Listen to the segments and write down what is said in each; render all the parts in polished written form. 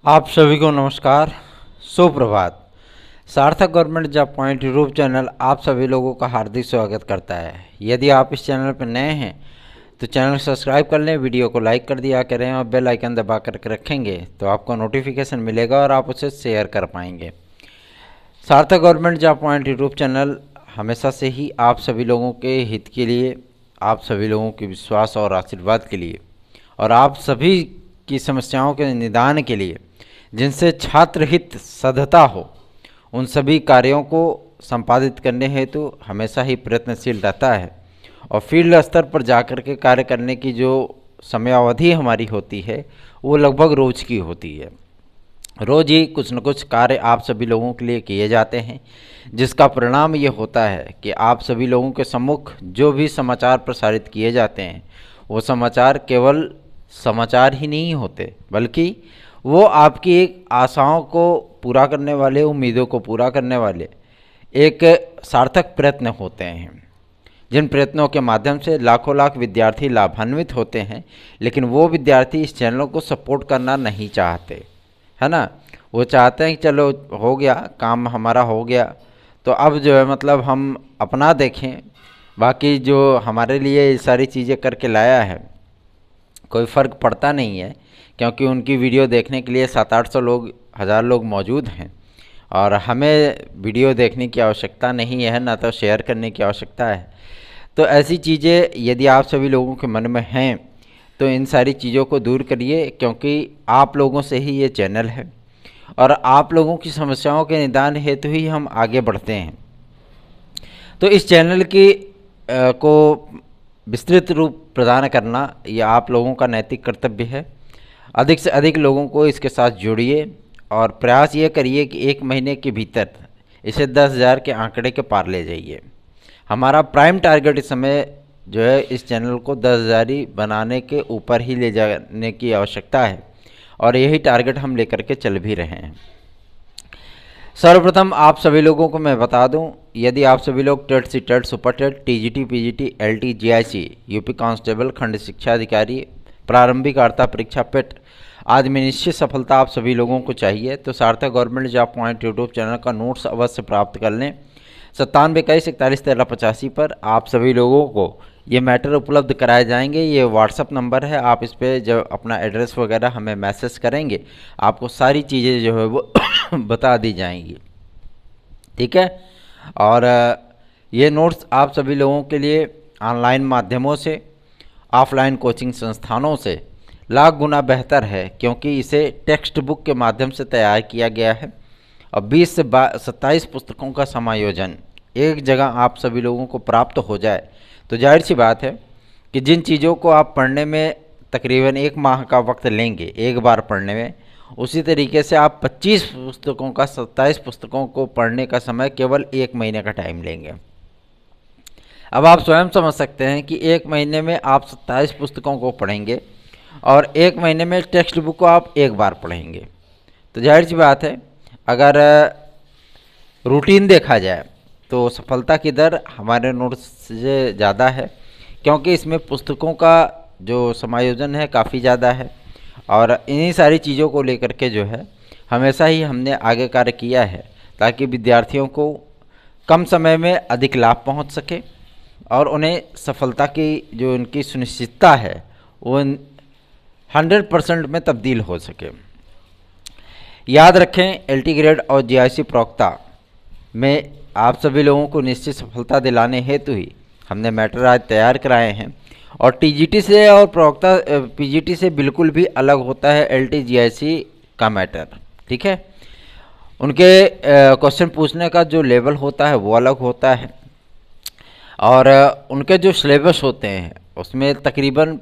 आप सभी को नमस्कार, सुप्रभात। सार्थक government job point YouTube channel आप सभी लोगों का हार्दिक स्वागत करता है। यदि आप इस चैनल पर नए हैं तो चैनल को सब्सक्राइब कर लें, वीडियो को लाइक कर दिया करें और बेल आइकन दबा कर रखेंगे तो आपको नोटिफिकेशन मिलेगा और आप उसे शेयर कर पाएंगे। सार्थक government job point YouTube channel हमेशा से ही आप सभी लोगों के हित के लिए, आप सभी लोगों के विश्वास और आशीर्वाद के लिए और आप सभी की समस्याओं के निदान के लिए, जिनसे छात्र हित सधता हो, उन सभी कार्यों को संपादित करने हेतु हमेशा ही प्रयत्नशील रहता है। और फील्ड स्तर पर जाकर के कार्य करने की जो समयावधि हमारी होती है वो लगभग रोज़ की होती है। रोज़ ही कुछ न कुछ कार्य आप सभी लोगों के लिए किए जाते हैं, जिसका परिणाम ये होता है कि आप सभी लोगों के सम्मुख जो भी समाचार प्रसारित किए जाते हैं वो समाचार केवल समाचार ही नहीं होते, बल्कि वो आपकी एक आशाओं को पूरा करने वाले, उम्मीदों को पूरा करने वाले एक सार्थक प्रयत्न होते हैं, जिन प्रयत्नों के माध्यम से लाखों लाख विद्यार्थी लाभान्वित होते हैं। लेकिन वो विद्यार्थी इस चैनल को सपोर्ट करना नहीं चाहते, है ना। वो चाहते हैं कि चलो हो गया, काम हमारा हो गया, तो अब जो है मतलब हम अपना देखें, बाकी जो हमारे लिए ये सारी चीज़ें करके लाया है कोई फ़र्क पड़ता नहीं है, क्योंकि उनकी वीडियो देखने के लिए 700-800 लोग, 1000 लोग मौजूद हैं और हमें वीडियो देखने की आवश्यकता नहीं है, ना तो शेयर करने की आवश्यकता है। तो ऐसी चीज़ें यदि आप सभी लोगों के मन में हैं तो इन सारी चीज़ों को दूर करिए, क्योंकि आप लोगों से ही ये चैनल है और आप लोगों की समस्याओं के निदान हेतु ही हम आगे बढ़ते हैं। तो इस चैनल की को विस्तृत रूप प्रदान करना यह आप लोगों का नैतिक कर्तव्य है। अधिक से अधिक लोगों को इसके साथ जोड़िए और प्रयास ये करिए कि 1 महीने के भीतर इसे 10,000 के आंकड़े के पार ले जाइए। हमारा प्राइम टारगेट इस समय जो है इस चैनल को 10,000 ही बनाने के ऊपर ही ले जाने की आवश्यकता है और यही टारगेट हम लेकर के चल भी रहे हैं। सर्वप्रथम आप सभी लोगों को मैं बता दूं, यदि आप सभी लोग TET C TET, super TET, TGT, PGT, LT, GIC, UP constable, खंड शिक्षा अधिकारी, प्रारंभिक वार्ता परीक्षा, पेट आदि में निश्चित सफलता आप सभी लोगों को चाहिए तो सार्थक government job point YouTube channel का नोट्स अवश्य प्राप्त कर लें। 9721411385 पर आप सभी लोगों को ये मैटर उपलब्ध कराए जाएंगे। ये व्हाट्सअप नंबर है, आप इस पर जब अपना एड्रेस वगैरह हमें मैसेज करेंगे आपको सारी चीज़ें जो है वो बता दी जाएंगी, ठीक है। और ये नोट्स आप सभी लोगों के लिए ऑनलाइन माध्यमों से, ऑफलाइन कोचिंग संस्थानों से लाख गुना बेहतर है, क्योंकि इसे टेक्स्ट बुक के माध्यम से तैयार किया गया है और 20 से 27 पुस्तकों का समायोजन एक जगह आप सभी लोगों को प्राप्त हो जाए तो जाहिर सी बात है कि जिन चीज़ों को आप पढ़ने में तकरीबन 1 माह का वक्त लेंगे एक बार पढ़ने में, उसी तरीके से आप 25 पुस्तकों का, 27 पुस्तकों को पढ़ने का समय केवल 1 महीने का टाइम लेंगे। अब आप स्वयं समझ सकते हैं कि 1 महीने में आप 27 पुस्तकों को पढ़ेंगे और 1 महीने में टेक्स्ट बुक को आप एक बार पढ़ेंगे, तो जाहिर सी बात है अगर रूटीन देखा जाए तो सफलता की दर हमारे नोट्स से ज़्यादा है, क्योंकि इसमें पुस्तकों का जो समायोजन है काफ़ी ज़्यादा है और इन्हीं सारी चीज़ों को लेकर के जो है हमेशा ही हमने आगे कार्य किया है, ताकि विद्यार्थियों को कम समय में अधिक लाभ पहुंच सके और उन्हें सफलता की जो उनकी सुनिश्चितता है वो 100% में तब्दील हो सके। याद रखें, एलटी ग्रेड और जीआईसी प्रवक्ता में आप सभी लोगों को निश्चित सफलता दिलाने हेतु ही हमने मैटर आज तैयार कराए हैं और टीजीटी से और प्रवक्ता पीजीटी से बिल्कुल भी अलग होता है एलटी जीआईसी का मैटर, ठीक है। उनके क्वेश्चन पूछने का जो लेवल होता है वो अलग होता है और उनके जो सिलेबस होते हैं उसमें तकरीबन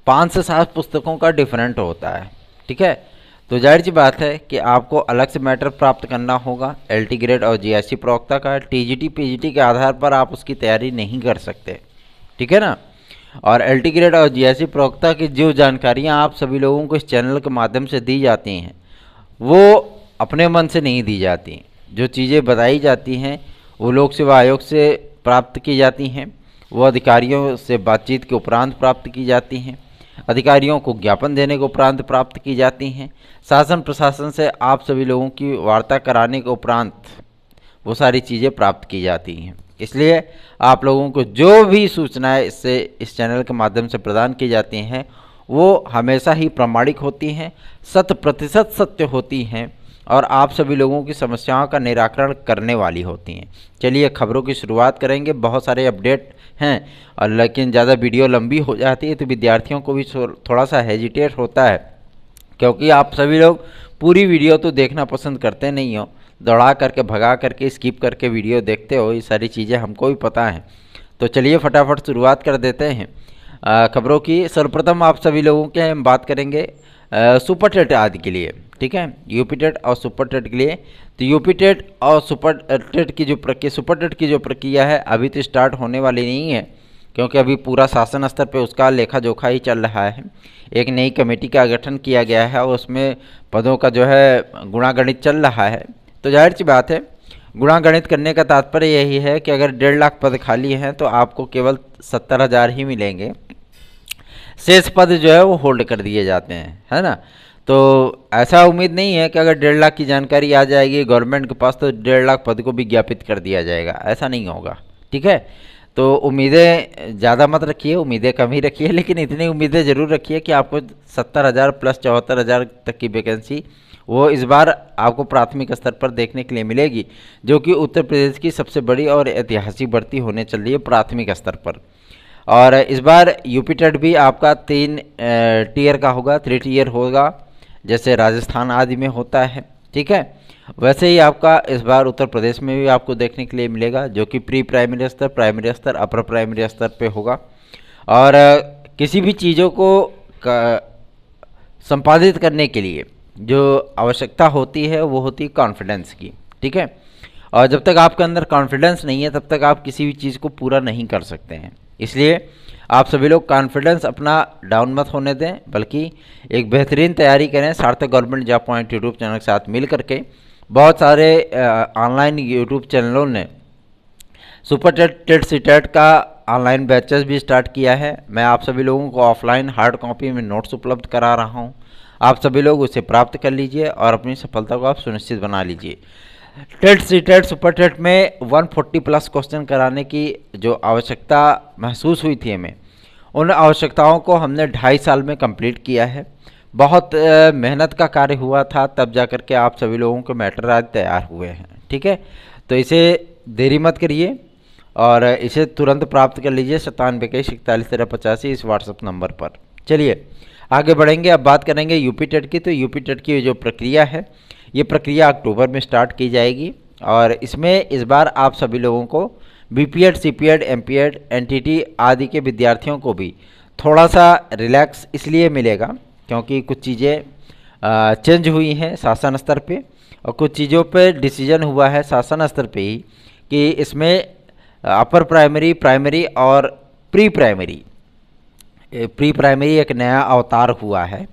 5 से 7 पुस्तकों का डिफरेंट होता है, ठीक है। तो जाहिर सी बात है कि आपको अलग से मैटर प्राप्त करना होगा एलटी ग्रेड और जीआईसी प्रवक्ता का। टीजीटी पीजीटी के आधार पर आप उसकी तैयारी नहीं कर सकते, ठीक है ना। और एलटी ग्रेड और जीआईसी प्रवक्ता की जो जानकारियां आप सभी लोगों को इस चैनल के माध्यम से दी जाती हैं वो अपने मन से नहीं दी जाती। जो चीज़ें बताई जाती हैं वो लोक सेवा आयोग से प्राप्त की जाती हैं, वो अधिकारियों से बातचीत के उपरांत प्राप्त की जाती हैं। अधिकारियों को ज्ञापन देने के उपरांत प्राप्त की जाती हैं। शासन प्रशासन से आप सभी लोगों की वार्ता कराने के उपरांत वो सारी चीज़ें प्राप्त की जाती हैं। इसलिए आप लोगों को जो भी सूचनाएं इस चैनल के माध्यम से प्रदान की जाती हैं वो हमेशा ही प्रामाणिक होती हैं, 100% सत्य होती हैं और आप सभी लोगों की समस्याओं का निराकरण करने वाली होती हैं। चलिए खबरों की शुरुआत करेंगे। बहुत सारे अपडेट हैं और लेकिन ज़्यादा वीडियो लंबी हो जाती है तो विद्यार्थियों को भी थोड़ा सा हेजिटेट होता है, क्योंकि आप सभी लोग पूरी वीडियो तो देखना पसंद करते नहीं हो, दौड़ा करके भगा करके स्किप करके वीडियो देखते हो। ये सारी चीज़ें हमको भी पता हैं। तो चलिए फटाफट शुरुआत कर देते हैं खबरों की। सर्वप्रथम आप सभी लोगों के हम बात करेंगे सुपर टेट आदि के लिए, ठीक है, यूपी टेट और सुपर टेट के लिए। तो यूपी टेट और सुपर टेट की जो प्रक्रिया है अभी तो स्टार्ट होने वाली नहीं है, क्योंकि अभी पूरा शासन स्तर पे उसका लेखा जोखा ही चल रहा है। एक नई कमेटी का गठन किया गया है और उसमें पदों का जो है गुणागणित चल रहा है। तो जाहिर सी बात है, गुणागणित करने का तात्पर्य यही है कि अगर 1.5 लाख पद खाली हैं तो आपको केवल 70,000 ही मिलेंगे, शेष पद जो है वो होल्ड कर दिए जाते हैं, है ना। तो ऐसा उम्मीद नहीं है कि अगर 1.5 लाख की जानकारी आ जाएगी गवर्नमेंट के पास तो 1.5 लाख पद को विज्ञापित कर दिया जाएगा, ऐसा नहीं होगा, ठीक है। तो उम्मीदें ज़्यादा मत रखिए, उम्मीदें कम ही रखिए, लेकिन इतनी उम्मीदें ज़रूर रखिए कि आपको 70,000 प्लस 74,000 तक की वैकेंसी वो इस बार आपको प्राथमिक स्तर पर देखने के लिए मिलेगी, जो कि उत्तर प्रदेश की सबसे बड़ी और ऐतिहासिक भर्ती होने चल रही है प्राथमिक स्तर पर। और इस बार यूपी टेट भी आपका 3 टीयर का होगा, 3 टीयर होगा, जैसे राजस्थान आदि में होता है, ठीक है। वैसे ही आपका इस बार उत्तर प्रदेश में भी आपको देखने के लिए मिलेगा, जो कि प्री प्राइमरी स्तर, प्राइमरी स्तर, अपर प्राइमरी स्तर पे होगा। और किसी भी चीज़ों को संपादित करने के लिए जो आवश्यकता होती है वो होती है कॉन्फिडेंस की, ठीक है। और जब तक आपके अंदर कॉन्फिडेंस नहीं है तब तक आप किसी भी चीज़ को पूरा नहीं कर सकते हैं। इसलिए आप सभी लोग कॉन्फिडेंस अपना डाउन मत होने दें, बल्कि एक बेहतरीन तैयारी करें। सार्थक government job point YouTube channel के साथ मिल करके बहुत सारे ऑनलाइन यूट्यूब चैनलों ने सुपर टेट सी टेट का ऑनलाइन बैचेस भी स्टार्ट किया है। मैं आप सभी लोगों को ऑफलाइन हार्ड कॉपी में नोट्स उपलब्ध करा रहा हूँ, आप सभी लोग उसे प्राप्त कर लीजिए और अपनी सफलता को आप सुनिश्चित बना लीजिए। TET C TET super TET में 140 प्लस क्वेश्चन कराने की जो आवश्यकता महसूस हुई थी हमें, उन आवश्यकताओं को हमने 2.5 साल में कंप्लीट किया है। बहुत मेहनत का कार्य हुआ था, तब जा कर के आप सभी लोगों के मैटर आज तैयार हुए हैं, ठीक है। तो इसे देरी मत करिए और इसे तुरंत प्राप्त कर लीजिए 9721411385 इस व्हाट्सएप नंबर पर। चलिए आगे बढ़ेंगे। अब बात करेंगे यूपी टेट की। तो यूपी टेट की जो प्रक्रिया है, ये प्रक्रिया अक्टूबर में स्टार्ट की जाएगी और इसमें इस बार आप सभी लोगों को बीपीएड, सीपीएड, एमपीएड, एनटीटी आदि के विद्यार्थियों को भी थोड़ा सा रिलैक्स इसलिए मिलेगा क्योंकि कुछ चीज़ें चेंज हुई हैं शासन स्तर पे और कुछ चीज़ों पे डिसीजन हुआ है शासन स्तर पे ही कि इसमें अपर प्राइमरी, प्राइमरी और प्री प्राइमरी एक नया अवतार हुआ है।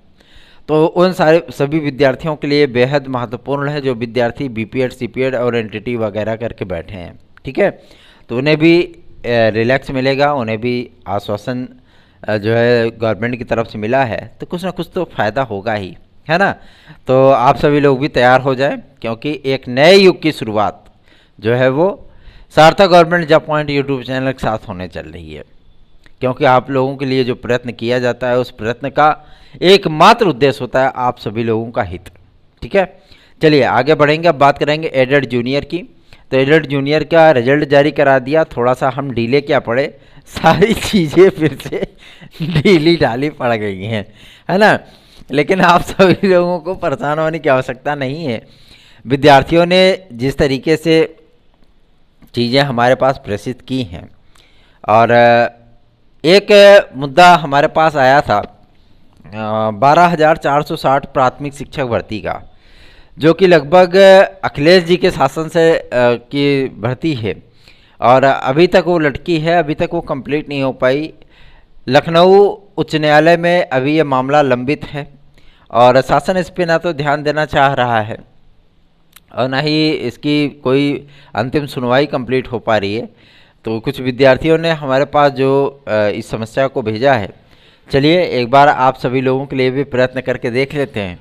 तो उन सभी विद्यार्थियों के लिए बेहद महत्वपूर्ण है जो विद्यार्थी बीपीएड, सीपीएड और एनटीटी वगैरह करके बैठे हैं, ठीक है। तो उन्हें भी रिलैक्स मिलेगा, उन्हें भी आश्वासन जो है गवर्नमेंट की तरफ से मिला है, तो कुछ ना कुछ तो फ़ायदा होगा ही, है ना। तो आप सभी लोग भी तैयार हो जाएं, क्योंकि एक नए युग की शुरुआत जो है वो सार्थक government job point YouTube channel के साथ होने चल रही है। क्योंकि आप लोगों के लिए जो प्रयत्न किया जाता है उस प्रयत्न का एकमात्र उद्देश्य होता है आप सभी लोगों का हित, ठीक है। चलिए आगे बढ़ेंगे। अब बात करेंगे एडेड जूनियर की। तो एडेड जूनियर का रिजल्ट जारी करा दिया, थोड़ा सा हम ढीले क्या पड़े, सारी चीज़ें फिर से ढीली ढाली पड़ गई हैं, है ना। लेकिन आप सभी लोगों को परेशान होने की आवश्यकता नहीं है। विद्यार्थियों ने जिस तरीके से चीज़ें हमारे पास प्रेषित की हैं और एक मुद्दा हमारे पास आया था 12,460 प्राथमिक शिक्षक भर्ती का, जो कि लगभग अखिलेश जी के शासन से की भर्ती है और अभी तक वो लटकी है, अभी तक वो कंप्लीट नहीं हो पाई। लखनऊ उच्च न्यायालय में अभी ये मामला लंबित है और शासन इस पर ना तो ध्यान देना चाह रहा है और ना ही इसकी कोई अंतिम सुनवाई कंप्लीट हो पा रही है। तो कुछ विद्यार्थियों ने हमारे पास जो इस समस्या को भेजा है, चलिए एक बार आप सभी लोगों के लिए भी प्रयत्न करके देख लेते हैं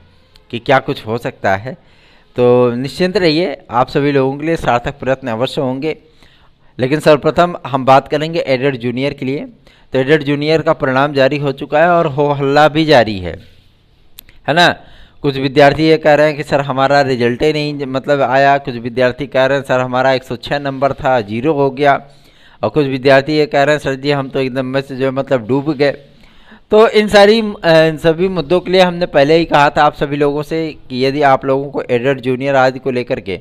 कि क्या कुछ हो सकता है। तो निश्चिंत रहिए, आप सभी लोगों के लिए सार्थक प्रयत्न अवश्य होंगे। लेकिन सर्वप्रथम हम बात करेंगे एडेड जूनियर के लिए। तो एडेड जूनियर का परिणाम जारी हो चुका है और हो हल्ला भी जारी है ना। कुछ विद्यार्थी ये कह रहे हैं कि सर हमारा रिजल्ट ही नहीं मतलब आया, कुछ विद्यार्थी कह रहे हैं सर हमारा 106 नंबर था, 0 हो गया, और कुछ विद्यार्थी ये कह रहे हैं सर जी हम तो एकदम में से जो है मतलब डूब गए। तो इन सभी मुद्दों के लिए हमने पहले ही कहा था आप सभी लोगों से कि यदि आप लोगों को एडेड जूनियर आदि को लेकर के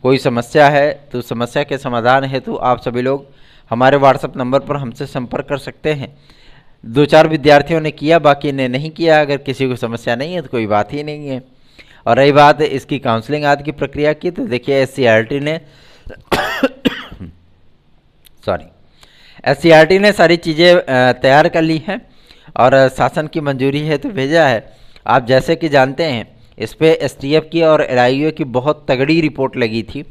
कोई समस्या है तो समस्या के समाधान हेतु आप सभी लोग हमारे व्हाट्सएप नंबर पर हमसे संपर्क कर सकते हैं। 2-4 विद्यार्थियों ने किया, बाकी ने नहीं किया। अगर किसी को समस्या नहीं है तो कोई बात ही नहीं है। और रही बात इसकी काउंसलिंग आदि की प्रक्रिया की, तो देखिए SCERT ने SCERT ने सारी चीज़ें तैयार कर ली हैं और शासन की मंजूरी है तो भेजा है। आप जैसे कि जानते हैं इस पर STF की और LIU की बहुत तगड़ी रिपोर्ट लगी थी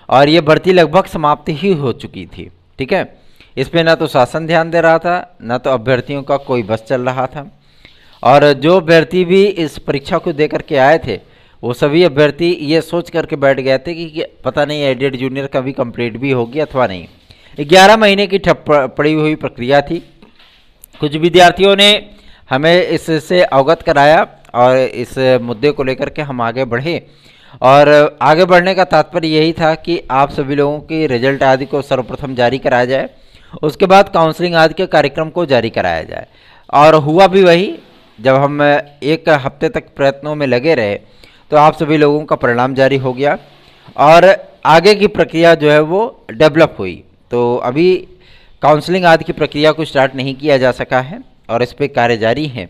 और ये भर्ती लगभग समाप्त ही हो चुकी थी। ठीक है, इस पर ना तो शासन ध्यान दे रहा था, ना तो अभ्यर्थियों का कोई बस चल रहा था। और जो अभ्यर्थी भी इस परीक्षा को दे करके आए थे वो सभी अभ्यर्थी ये सोच करके बैठ गए थे कि पता नहीं एडेड जूनियर का भी कंप्लीट भी होगी अथवा नहीं। 11 महीने की ठप पड़ी हुई प्रक्रिया थी। कुछ विद्यार्थियों ने हमें इससे अवगत कराया और इस मुद्दे को लेकर के हम आगे बढ़े। और आगे बढ़ने का तात्पर्य यही था कि आप सभी लोगों की रिजल्ट आदि को सर्वप्रथम जारी कराया जाए, उसके बाद काउंसलिंग आदि के कार्यक्रम को जारी कराया जाए। और हुआ भी वही। जब हम 1 हफ्ते तक प्रयत्नों में लगे रहे तो आप सभी लोगों का परिणाम जारी हो गया और आगे की प्रक्रिया जो है वो डेवलप हुई। तो अभी काउंसलिंग आदि की प्रक्रिया को स्टार्ट नहीं किया जा सका है और इस पर कार्य जारी है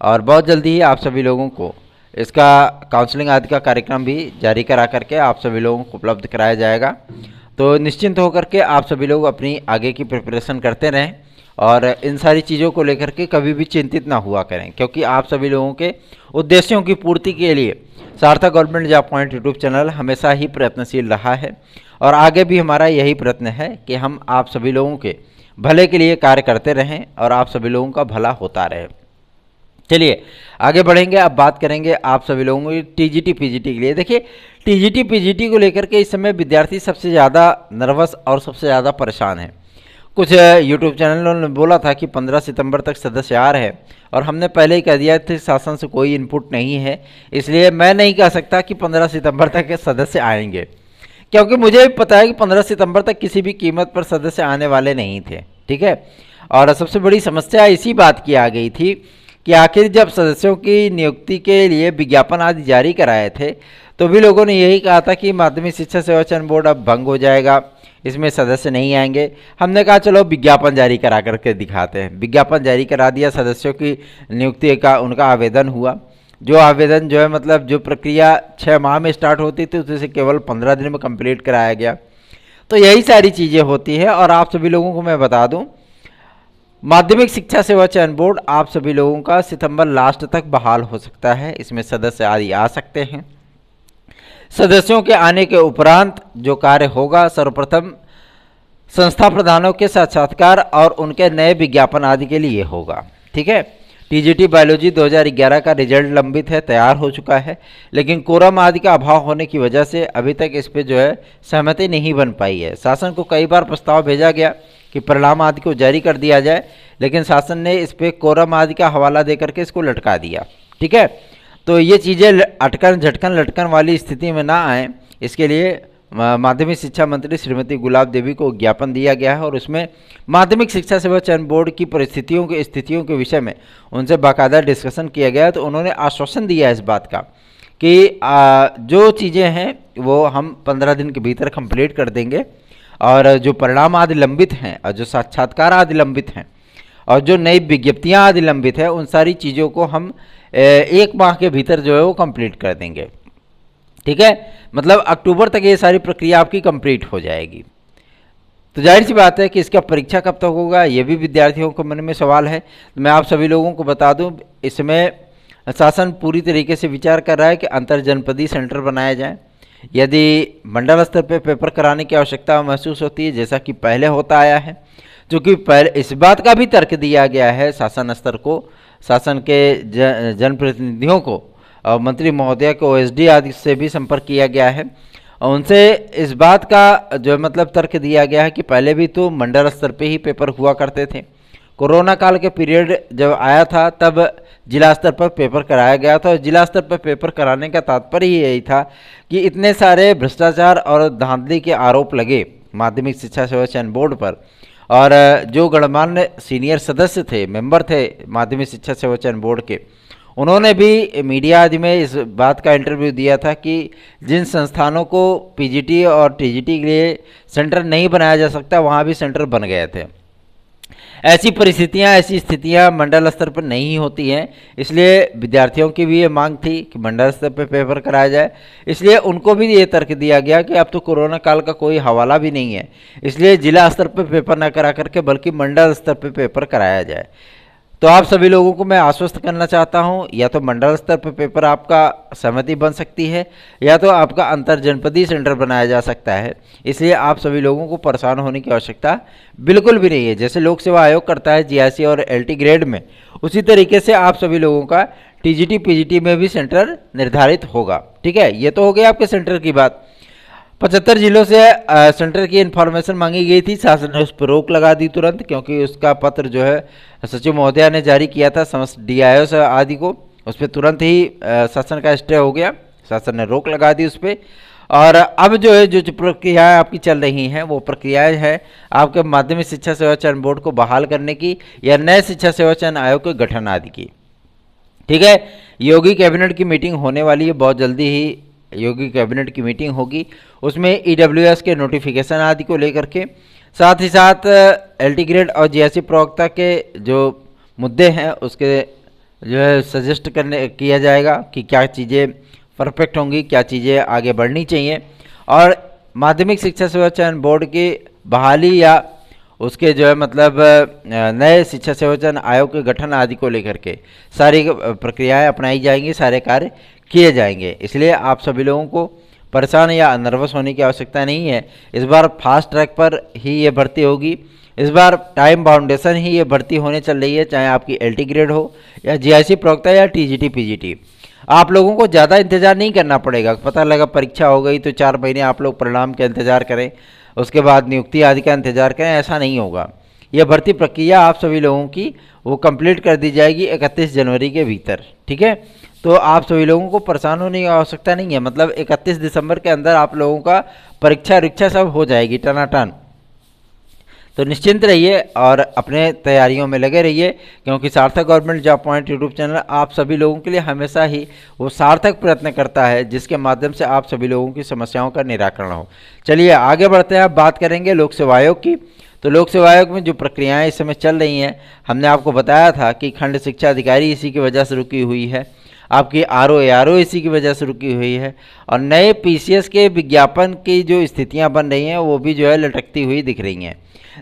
और बहुत जल्दी ही आप सभी लोगों को इसका काउंसलिंग आदि का कार्यक्रम भी जारी करा करके आप सभी लोगों को उपलब्ध कराया जाएगा। तो निश्चिंत होकर के आप सभी लोग अपनी आगे की प्रिपरेशन करते रहें और इन सारी चीज़ों को लेकर के कभी भी चिंतित ना हुआ करें, क्योंकि आप सभी लोगों के उद्देश्यों की पूर्ति के लिए सार्थक government job point YouTube channel हमेशा ही प्रयत्नशील रहा है और आगे भी हमारा यही प्रयत्न है कि हम आप सभी लोगों के भले के लिए कार्य करते रहें और आप सभी लोगों का भला होता रहे। चलिए आगे बढ़ेंगे। अब बात करेंगे आप सभी लोगों की TGT PGT के लिए। देखिए TGT PGT को लेकर के इस समय विद्यार्थी सबसे ज़्यादा नर्वस और सबसे ज़्यादा परेशान है। कुछ यूट्यूब चैनलों ने बोला था कि 15 सितंबर तक सदस्य आ रहे हैं और हमने पहले ही कह दिया था शासन से कोई इनपुट नहीं है, इसलिए मैं नहीं कह सकता कि 15 सितंबर तक के सदस्य आएंगे, क्योंकि मुझे भी पता है कि 15 सितंबर तक किसी भी कीमत पर सदस्य आने वाले नहीं थे। ठीक है, और सबसे बड़ी समस्या इसी बात की आ गई थी कि आखिर जब सदस्यों की नियुक्ति के लिए विज्ञापन आदि जारी कराए थे तो भी लोगों ने यही कहा था कि माध्यमिक शिक्षा सेवा चयन बोर्ड अब भंग हो जाएगा, इसमें सदस्य नहीं आएंगे। हमने कहा चलो विज्ञापन जारी करा करके दिखाते हैं। विज्ञापन जारी करा दिया, सदस्यों की नियुक्ति का उनका आवेदन हुआ। जो आवेदन जो है मतलब जो प्रक्रिया 6 माह में स्टार्ट होती थी उसे केवल 15 दिन में कंप्लीट कराया गया। तो यही सारी चीज़ें होती है। और आप सभी लोगों को मैं बता दूं, माध्यमिक शिक्षा सेवा चयन बोर्ड आप सभी लोगों का सितंबर लास्ट तक बहाल हो सकता है। इसमें सदस्य आदि आ सकते हैं। सदस्यों के आने के उपरांत जो कार्य होगा, सर्वप्रथम संस्था प्रधानों के साक्षात्कार और उनके नए विज्ञापन आदि के लिए होगा। ठीक है, TGT बायोलॉजी 2011 का रिजल्ट लंबित है, तैयार हो चुका है, लेकिन कोरम आदि का अभाव होने की वजह से अभी तक इस पर जो है सहमति नहीं बन पाई है। शासन को कई बार प्रस्ताव भेजा गया कि परिणाम आदि को जारी कर दिया जाए, लेकिन शासन ने इस पर कोरम आदि का हवाला देकर के इसको लटका दिया। ठीक है, तो ये चीज़ें अटकन झटकन लटकन वाली स्थिति में ना आए, इसके लिए माध्यमिक शिक्षा मंत्री श्रीमती गुलाब देवी को ज्ञापन दिया गया है और उसमें माध्यमिक शिक्षा सेवा चयन बोर्ड की स्थितियों के विषय में उनसे बाकायदा डिस्कशन किया गया। तो उन्होंने आश्वासन दिया है इस बात का कि जो चीज़ें हैं वो हम 15 दिन के भीतर कंप्लीट कर देंगे और जो परिणाम आदि लंबित हैं और जो साक्षात्कार आदि लंबित हैं और जो नई विज्ञप्तियाँ आदि लंबित हैं, उन सारी चीज़ों को हम 1 माह के भीतर जो है वो कंप्लीट कर देंगे। ठीक है, मतलब अक्टूबर तक ये सारी प्रक्रिया आपकी कंप्लीट हो जाएगी। तो जाहिर सी बात है कि इसका परीक्षा कब तक होगा, ये भी विद्यार्थियों के मन में सवाल है। तो मैं आप सभी लोगों को बता दूं, इसमें शासन पूरी तरीके से विचार कर रहा है कि अंतर जनपदीय सेंटर बनाया जाए। यदि मंडल स्तर पर पेपर कराने की आवश्यकता महसूस होती है, जैसा कि पहले होता आया है, क्योंकि पहले इस बात का भी तर्क दिया गया है शासन स्तर को शासन के जनप्रतिनिधियों को और मंत्री महोदया को ओएसडी आदि से भी संपर्क किया गया है। और उनसे इस बात का जो मतलब तर्क दिया गया है कि पहले भी तो मंडल स्तर पे ही पेपर हुआ करते थे। कोरोना काल के पीरियड जब आया था तब जिला स्तर पर पेपर कराया गया था, और जिला स्तर पर पेपर कराने का तात्पर्य ही यही था कि इतने सारे भ्रष्टाचार और धांधली के आरोप लगे माध्यमिक शिक्षा सेवा चयन बोर्ड पर, और जो गणमान्य सीनियर सदस्य थे, मेंबर थे माध्यमिक शिक्षा सेवा चयन बोर्ड के, उन्होंने भी मीडिया आदि में इस बात का इंटरव्यू दिया था कि जिन संस्थानों को पीजीटी और टीजीटी के लिए सेंटर नहीं बनाया जा सकता वहाँ भी सेंटर बन गए थे। ऐसी परिस्थितियाँ, ऐसी स्थितियाँ मंडल स्तर पर नहीं होती हैं, इसलिए विद्यार्थियों की भी ये मांग थी कि मंडल स्तर पर पेपर कराया जाए। इसलिए उनको भी ये तर्क दिया गया कि अब तो कोरोना काल का कोई हवाला भी नहीं है, इसलिए जिला स्तर पर पेपर न करा करके बल्कि मंडल स्तर पर पेपर कराया जाए। तो आप सभी लोगों को मैं आश्वस्त करना चाहता हूं, या तो मंडल स्तर पर पेपर आपका सहमति बन सकती है या तो आपका अंतर जनपदीय सेंटर बनाया जा सकता है। इसलिए आप सभी लोगों को परेशान होने की आवश्यकता बिल्कुल भी नहीं है। जैसे लोक सेवा आयोग करता है जीआईसी और एलटी ग्रेड में, उसी तरीके से आप सभी लोगों का टीजीटी पीजीटी में भी सेंटर निर्धारित होगा। ठीक है, ये तो हो गया आपके सेंटर की बात। 75 जिलों से सेंटर की इन्फॉर्मेशन मांगी गई थी, शासन ने उस पर रोक लगा दी तुरंत, क्योंकि उसका पत्र जो है सचिव महोदया ने जारी किया था समस्त डीआईओ आदि को, उस पर तुरंत ही शासन का स्टे हो गया, शासन ने रोक लगा दी उस पर। और अब जो है जो प्रक्रियाएँ आपकी चल रही हैं वो प्रक्रियाएँ हैं आपके माध्यमिक शिक्षा सेवा चयन बोर्ड को बहाल करने की या नए शिक्षा सेवा चयन आयोग के गठन आदि की। ठीक है, योगी कैबिनेट की मीटिंग होने वाली है, बहुत जल्दी ही योगी कैबिनेट की मीटिंग होगी, उसमें ईडब्ल्यूएस के नोटिफिकेशन आदि को लेकर के, साथ ही साथ एलटी ग्रेड और जीआईसी प्रवक्ता के जो मुद्दे हैं उसके जो है सजेस्ट किया जाएगा कि क्या चीज़ें परफेक्ट होंगी, क्या चीज़ें आगे बढ़नी चाहिए, और माध्यमिक शिक्षा सेवा चयन बोर्ड की बहाली या उसके जो है मतलब नए शिक्षा सेवा चयन आयोग के गठन आदि को लेकर के सारी प्रक्रियाएं अपनाई जाएंगी, सारे कार्य किए जाएंगे। इसलिए आप सभी लोगों को परेशान या नर्वस होने की आवश्यकता नहीं है। इस बार फास्ट ट्रैक पर ही ये भर्ती होगी, इस बार टाइम बाउंडेशन ही ये भर्ती होने चल रही है, चाहे आपकी एलटी ग्रेड हो या जीआईसी प्रवक्ता या टीजीटी पीजीटी। आप लोगों को ज़्यादा इंतज़ार नहीं करना पड़ेगा। पता लगा परीक्षा हो गई तो 4 महीने आप लोग परिणाम का इंतज़ार करें, उसके बाद नियुक्ति आदि का इंतज़ार करें, ऐसा नहीं होगा। यह भर्ती प्रक्रिया आप सभी लोगों की वो कंप्लीट कर दी जाएगी 31 जनवरी के भीतर। ठीक है, तो आप सभी लोगों को परेशान होने की आवश्यकता नहीं है, मतलब 31 दिसंबर के अंदर आप लोगों का परीक्षा सब हो जाएगी टनाटन। तो निश्चिंत रहिए और अपने तैयारियों में लगे रहिए, क्योंकि सार्थक government job point YouTube channel आप सभी लोगों के लिए हमेशा ही वो सार्थक प्रयत्न करता है जिसके माध्यम से आप सभी लोगों की समस्याओं का निराकरण हो। चलिए आगे बढ़ते हैं, अब बात करेंगे लोक सेवा आयोग की। तो लोक सेवा आयोग में जो प्रक्रियाएँ इस समय चल रही हैं, हमने आपको बताया था कि खंड शिक्षा अधिकारी इसी की वजह से रुकी हुई है, आपकी आरओ इसी की वजह से रुकी हुई है, और नए पीसीएस के विज्ञापन की जो स्थितियां बन रही हैं वो भी जो है लटकती हुई दिख रही हैं।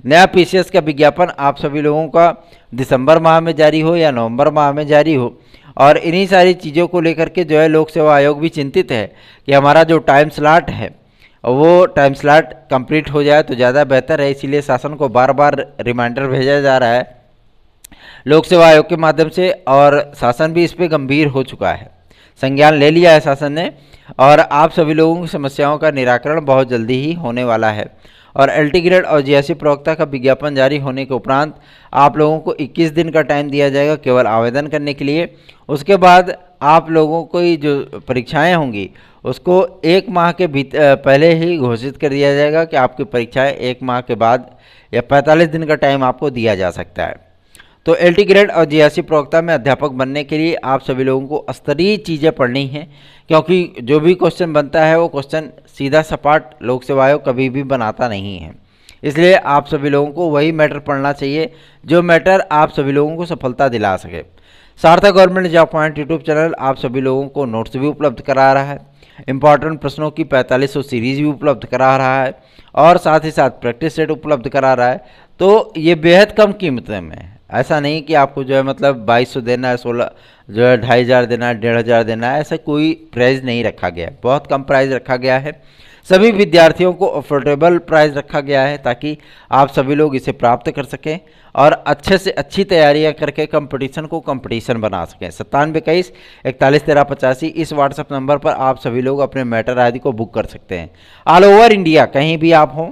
नया पीसीएस का विज्ञापन आप सभी लोगों का दिसंबर माह में जारी हो या नवंबर माह में जारी हो, और इन्हीं सारी चीज़ों को लेकर के जो है लोक सेवा आयोग भी चिंतित है कि हमारा जो टाइम स्लॉट है वो टाइम स्लॉट कंप्लीट हो जाए तो ज़्यादा बेहतर है। इसीलिए शासन को बार बार रिमाइंडर भेजा जा रहा है लोक सेवा आयोग के माध्यम से, और शासन भी इस पर गंभीर हो चुका है, संज्ञान ले लिया है शासन ने, और आप सभी लोगों की समस्याओं का निराकरण बहुत जल्दी ही होने वाला है। और एलटी ग्रेड और जीआईसी प्रवक्ता का विज्ञापन जारी होने के उपरांत आप लोगों को 21 दिन का टाइम दिया जाएगा केवल आवेदन करने के लिए। उसके बाद आप लोगों को जो परीक्षाएँ होंगी उसको 1 माह के पहले ही घोषित कर दिया जाएगा कि आपकी परीक्षाएँ 1 माह के बाद या 45 दिन का टाइम आपको दिया जा सकता है। तो एलटी ग्रेड और जीआईसी प्रवक्ता में अध्यापक बनने के लिए आप सभी लोगों को स्तरीय चीज़ें पढ़नी हैं, क्योंकि जो भी क्वेश्चन बनता है वो क्वेश्चन सीधा सपाट लोक सेवा आयोग कभी भी बनाता नहीं है। इसलिए आप सभी लोगों को वही मैटर पढ़ना चाहिए जो मैटर आप सभी लोगों को सफलता दिला सके। सार्थक government job point YouTube channel आप सभी लोगों को नोट्स भी उपलब्ध करा रहा है, इंपॉर्टेंट प्रश्नों की 4500 सीरीज भी उपलब्ध करा रहा है, और साथ ही साथ प्रैक्टिस सेट उपलब्ध करा रहा है। तो ये बेहद कम कीमत में है, ऐसा नहीं कि आपको जो है मतलब 2200 देना है, 16 जो है 2500 देना है, 1500 देना है, ऐसा कोई प्राइस नहीं रखा गया है, बहुत कम प्राइस रखा गया है। सभी विद्यार्थियों को अफोर्डेबल प्राइस रखा गया है ताकि आप सभी लोग इसे प्राप्त कर सकें और अच्छे से अच्छी तैयारियां करके कंपटीशन को कंपटीशन बना सकें। 9721411385 इस व्हाट्सएप नंबर पर आप सभी लोग अपने मैटर आदि को बुक कर सकते हैं। ऑल ओवर इंडिया कहीं भी आप हों,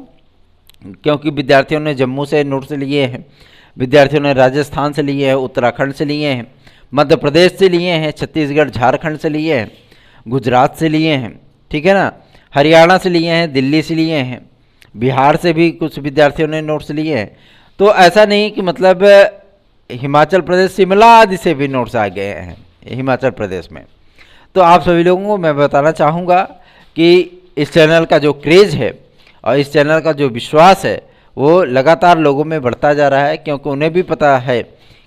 क्योंकि विद्यार्थियों ने जम्मू से नोट्स लिए हैं, विद्यार्थियों ने राजस्थान से लिए हैं, उत्तराखंड से लिए हैं, मध्य प्रदेश से लिए हैं, छत्तीसगढ़ झारखंड से लिए हैं, गुजरात से लिए हैं, ठीक है ना, हरियाणा से लिए हैं, दिल्ली से लिए हैं, बिहार से भी कुछ विद्यार्थियों ने नोट्स लिए हैं। तो ऐसा नहीं कि मतलब हिमाचल प्रदेश, शिमला आदि से भी नोट्स आ गए हैं हिमाचल प्रदेश में। तो आप सभी लोगों को मैं बताना चाहूँगा कि इस चैनल का जो क्रेज़ है और इस चैनल का जो विश्वास है वो लगातार लोगों में बढ़ता जा रहा है, क्योंकि उन्हें भी पता है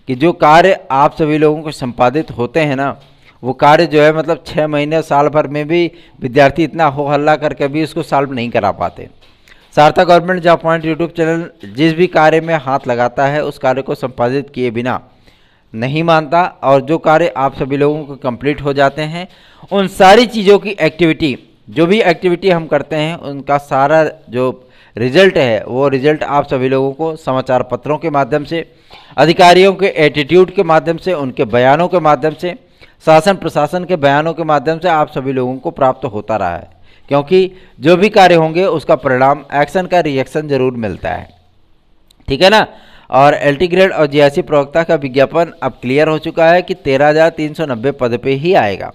कि जो कार्य आप सभी लोगों को संपादित होते हैं ना, वो कार्य जो है मतलब 6 महीने साल भर में भी विद्यार्थी इतना हो हल्ला करके भी उसको सॉल्व नहीं करा पाते। सार्थक government job point YouTube channel जिस भी कार्य में हाथ लगाता है उस कार्य को संपादित किए बिना नहीं मानता, और जो कार्य आप सभी लोगों को कंप्लीट हो जाते हैं उन सारी चीज़ों की एक्टिविटी, जो भी एक्टिविटी हम करते हैं उनका सारा जो रिजल्ट है वो रिजल्ट आप सभी लोगों को समाचार पत्रों के माध्यम से, अधिकारियों के एटीट्यूड के माध्यम से, उनके बयानों के माध्यम से, शासन प्रशासन के बयानों के माध्यम से आप सभी लोगों को प्राप्त होता रहा है। क्योंकि जो भी कार्य होंगे उसका परिणाम एक्शन का रिएक्शन जरूर मिलता है, ठीक है ना। और एलटी ग्रेड और जीआईसी प्रवक्ता का विज्ञापन अब क्लियर हो चुका है कि 13,390 पद पे ही आएगा।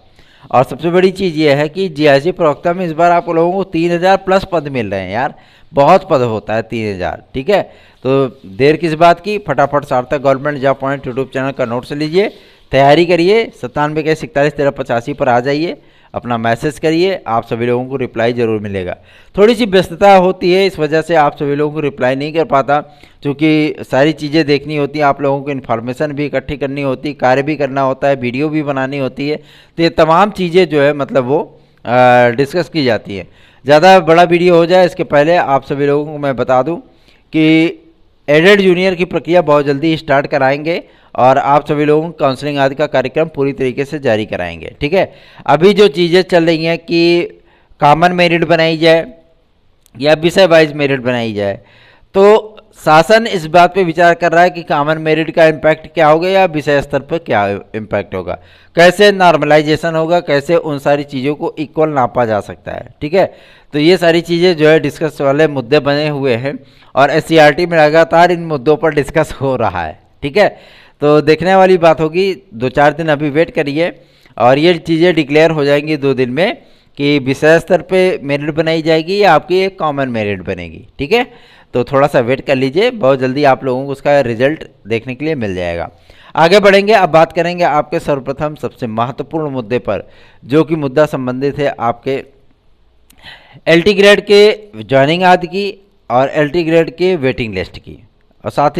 और सबसे बड़ी चीज़ ये है कि जीआईसी प्रवक्ता में इस बार आप लोगों को 3,000 प्लस पद मिल रहे हैं यार, बहुत पद होता है 3,000, ठीक है। तो देर किस बात की, फटाफट सार्थक government job point YouTube channel का नोट्स लीजिए, तैयारी करिए, 9721411385 पर आ जाइए, अपना मैसेज करिए, आप सभी लोगों को रिप्लाई ज़रूर मिलेगा। थोड़ी सी व्यस्तता होती है, इस वजह से आप सभी लोगों को रिप्लाई नहीं कर पाता, क्योंकि सारी चीज़ें देखनी होती हैं, आप लोगों को इन्फॉर्मेशन भी इकट्ठी करनी होती है, कार्य भी करना होता है, वीडियो भी बनानी होती है। तो ये तमाम चीज़ें जो है मतलब वो डिस्कस की जाती हैं। ज़्यादा बड़ा वीडियो हो जाए इसके पहले आप सभी लोगों को मैं बता दूँ कि एडेड जूनियर की प्रक्रिया बहुत जल्दी स्टार्ट कराएंगे और आप सभी लोगों को काउंसलिंग आदि का कार्यक्रम पूरी तरीके से जारी कराएंगे, ठीक है। अभी जो चीज़ें चल रही हैं कि कॉमन मेरिट बनाई जाए या विषय वाइज मेरिट बनाई जाए, तो शासन इस बात पे विचार कर रहा है कि कॉमन मेरिट का इम्पैक्ट क्या होगा या विषय स्तर पर क्या इम्पैक्ट होगा, कैसे नॉर्मलाइजेशन होगा, कैसे उन सारी चीज़ों को इक्वल नापा जा सकता है, ठीक है। तो ये सारी चीज़ें जो है डिस्कस वाले मुद्दे बने हुए हैं और एससीईआरटी में लगातार इन मुद्दों पर डिस्कस हो रहा है, ठीक है। तो देखने वाली बात होगी, 2-4 दिन अभी वेट करिए और ये चीज़ें डिक्लेयर हो जाएंगी 2 दिन में कि विषय स्तर पे मेरिट बनाई जाएगी या आपकी एक कॉमन मेरिट बनेगी, ठीक है। तो थोड़ा सा वेट कर लीजिए, बहुत जल्दी आप लोगों को उसका रिजल्ट देखने के लिए मिल जाएगा। आगे बढ़ेंगे, अब बात करेंगे आपके सर्वप्रथम सबसे महत्वपूर्ण मुद्दे पर, जो कि मुद्दा संबंधित है आपके एलटी ग्रेड के ज्वाइनिंग आदि की और एलटी ग्रेड के वेटिंग लिस्ट की, और साथ ही